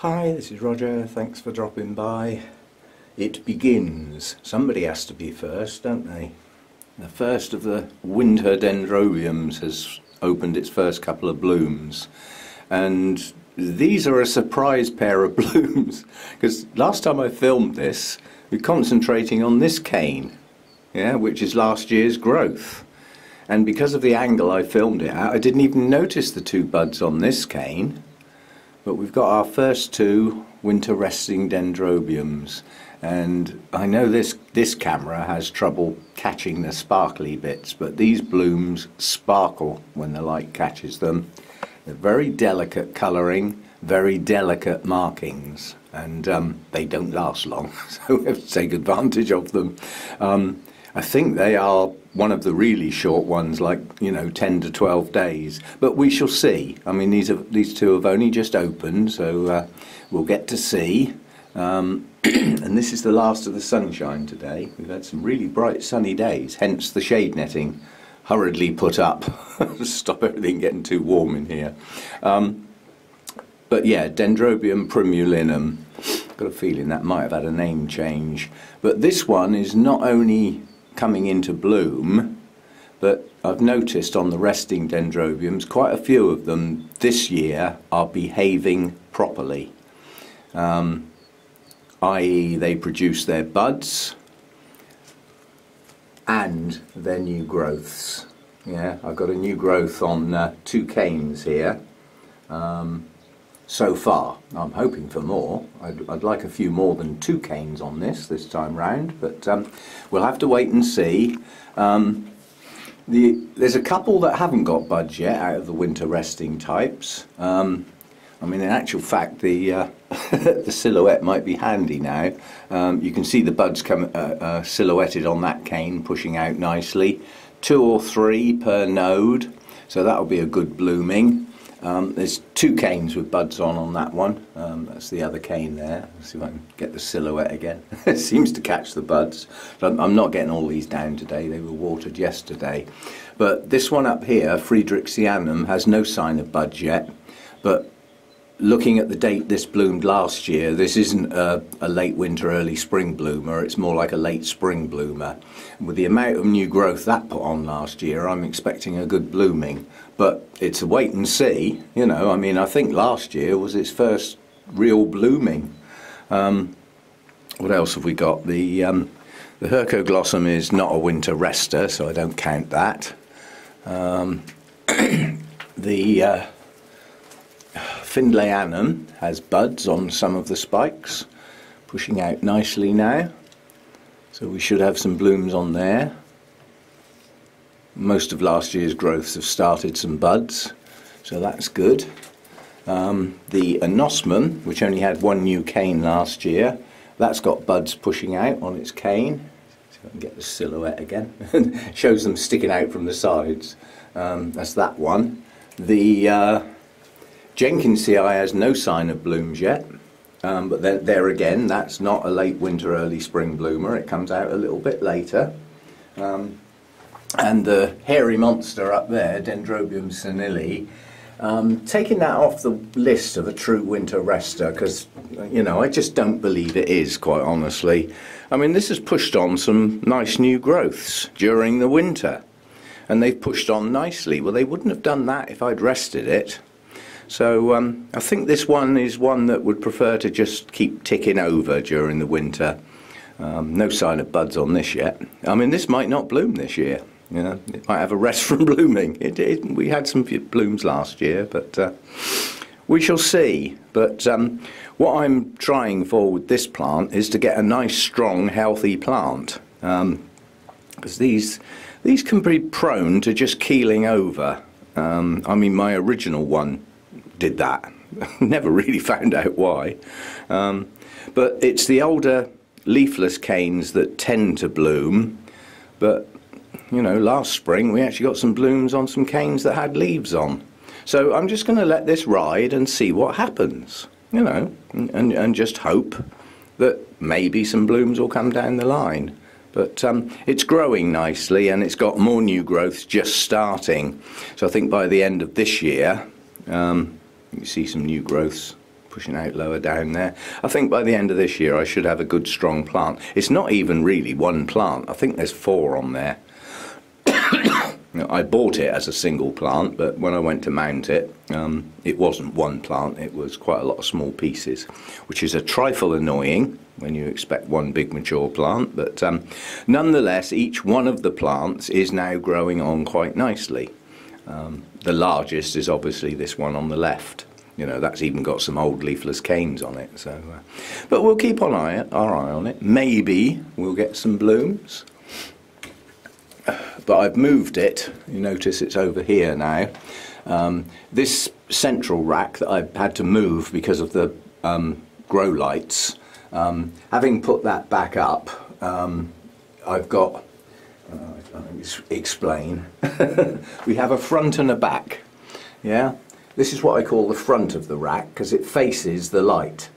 Hi, this is Roger. Thanks for dropping by. It begins. Somebody has to be first, don't they? The first of the winter Dendrobiums has opened its first couple of blooms. And these are a surprise pair of blooms. Because last time I filmed this, we're concentrating on this cane, which is last year's growth. And because of the angle I filmed it at, I didn't even notice the two buds on this cane. But we've got our first two winter resting Dendrobiums, and I know this camera has trouble catching the sparkly bits, but these blooms sparkle when the light catches them. They're very delicate colouring, very delicate markings, and they don't last long, so we have to take advantage of them. I think they are one of the really short ones, like 10 to 12 days, but we shall see. I mean, these two have only just opened, so we'll get to see. And this is the last of the sunshine today. We've had some really bright sunny days, hence the shade netting hurriedly put up to stop everything getting too warm in here. But yeah, Dendrobium primulinum. Got a feeling that might have had a name change, but this one is not only coming into bloom, but I've noticed on the resting Dendrobiums, quite a few of them this year are behaving properly, i.e. they produce their buds and their new growths. I've got a new growth on two canes here so far. I'm hoping for more. I'd like a few more than two canes on this time round, but we'll have to wait and see. There's a couple that haven't got buds yet out of the winter resting types. I mean, in actual fact, the the silhouette might be handy now. You can see the buds come silhouetted on that cane, pushing out nicely. 2 or 3 per node, so that'll be a good blooming. There's 2 canes with buds on that one. That's the other cane there. Let's see if I can get the silhouette again. It seems to catch the buds. But I'm not getting all these down today. They were watered yesterday. But this one up here, Friedrichianum, has no sign of buds yet. But looking at the date this bloomed last year, this isn't a late winter, early spring bloomer. It's more like a late spring bloomer. With the amount of new growth that put on last year, I'm expecting a good blooming. But it's a wait and see, I mean, I think last year was its first real blooming. What else have we got? The Hercoglossum is not a winter rester, so I don't count that. The Findlayanum has buds on some of the spikes, pushing out nicely now. So we should have some blooms on there. Most of last year's growths have started some buds, so that's good. The Anosmum, which only had 1 new cane last year, that's got buds pushing out on its cane. See if I can get the silhouette again. Shows them sticking out from the sides. That's that one. The Jenkinsii has no sign of blooms yet, but there again, that's not a late winter, early spring bloomer. It comes out a little bit later. And the hairy monster up there, Dendrobium senile, taking that off the list of a true winter rester, because I just don't believe it is, quite honestly. I mean, this has pushed on some nice new growths during the winter, and they've pushed on nicely. Well, they wouldn't have done that if I'd rested it. So I think this one is one that would prefer to just keep ticking over during the winter. No sign of buds on this yet. I mean, this might not bloom this year. It might have a rest from blooming. We had some blooms last year, but we shall see. But what I'm trying for with this plant is to get a nice, strong, healthy plant. Because these can be prone to just keeling over. I mean, my original one did that. Never really found out why. But it's the older leafless canes that tend to bloom. But last spring we actually got some blooms on some canes that had leaves on. So I'm just going to let this ride and see what happens, and just hope that maybe some blooms will come down the line. But it's growing nicely, and it's got more new growths just starting. So I think by the end of this year, you see some new growths pushing out lower down there. I think by the end of this year I should have a good strong plant. It's not even really one plant. I think there's 4 on there. I bought it as a single plant, but when I went to mount it, it wasn't one plant, it was quite a lot of small pieces, which is a trifle annoying when you expect one big mature plant, but nonetheless each one of the plants is now growing on quite nicely. The largest is obviously this one on the left. You know, that's even got some old leafless canes on it, so but we'll keep our eye on it. Maybe we'll get some blooms. But I've moved it. You notice it's over here now. This central rack that I've had to move because of the grow lights, having put that back up, I've got, explain, we have a front and a back. Yeah, this is what I call the front of the rack because it faces the light,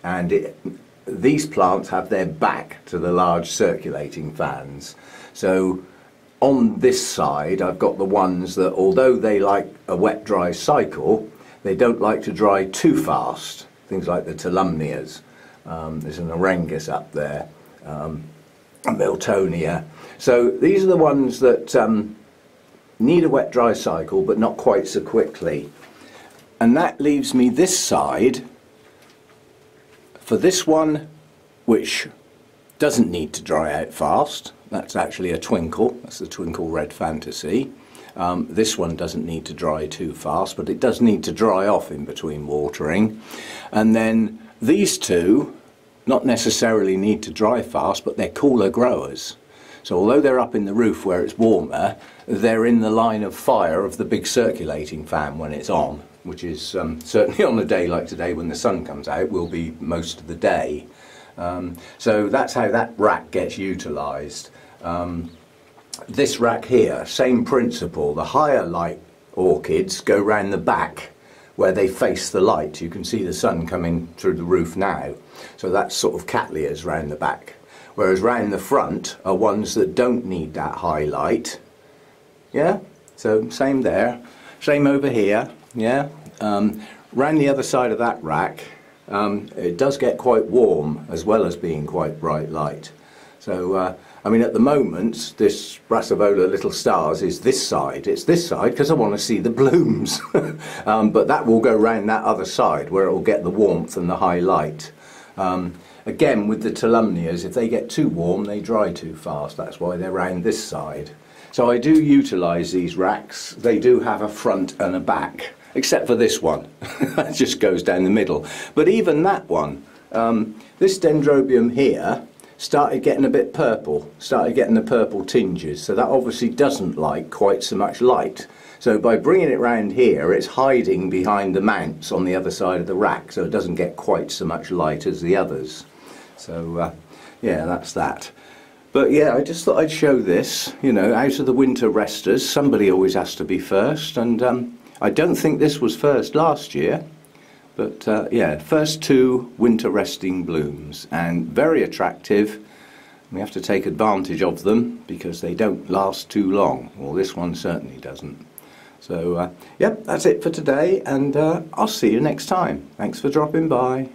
and these plants have their back to the large circulating fans. So on this side I've got the ones that, although they like a wet dry cycle, they don't like to dry too fast. Things like the Tolumnias, there's an Orangus up there, a Miltonia. So these are the ones that need a wet dry cycle but not quite so quickly. And that leaves me this side for this one, which doesn't need to dry out fast. That's actually a Twinkle, that's the Twinkle Red Fantasy. This one doesn't need to dry too fast, but it does need to dry off in between watering. And then these two not necessarily need to dry fast, but they're cooler growers. So although they're up in the roof where it's warmer, they're in the line of fire of the big circulating fan when it's on, which is certainly on a day like today when the sun comes out, will be most of the day. So that's how that rack gets utilised. This rack here, same principle. The higher light orchids go round the back where they face the light. You can see the sun coming through the roof now. So that's sort of cattleyas round the back. Whereas round the front are ones that don't need that high light. Yeah, so same there. Same over here. Yeah, round the other side of that rack, it does get quite warm as well as being quite bright light. So I mean, at the moment this Brassavola Little Stars is this side. It's this side because I want to see the blooms. But that will go round that other side where it will get the warmth and the high light. Again, with the Tolumnias, if they get too warm they dry too fast. That's why they're round this side. So I do utilise these racks. They do have a front and a back, except for this one. That just goes down the middle. But even that one, this Dendrobium here, started getting a bit purple, started getting the purple tinges, so that obviously doesn't like quite so much light. So by bringing it round here, it's hiding behind the mounts on the other side of the rack, so it doesn't get quite so much light as the others. So yeah, that's that. But yeah, I just thought I'd show this, you know, out of the winter resters, somebody always has to be first, and I don't think this was first last year. But yeah, first 2 winter resting blooms, and very attractive. We have to take advantage of them because they don't last too long. Well, this one certainly doesn't. So yep, that's it for today, and I'll see you next time. Thanks for dropping by.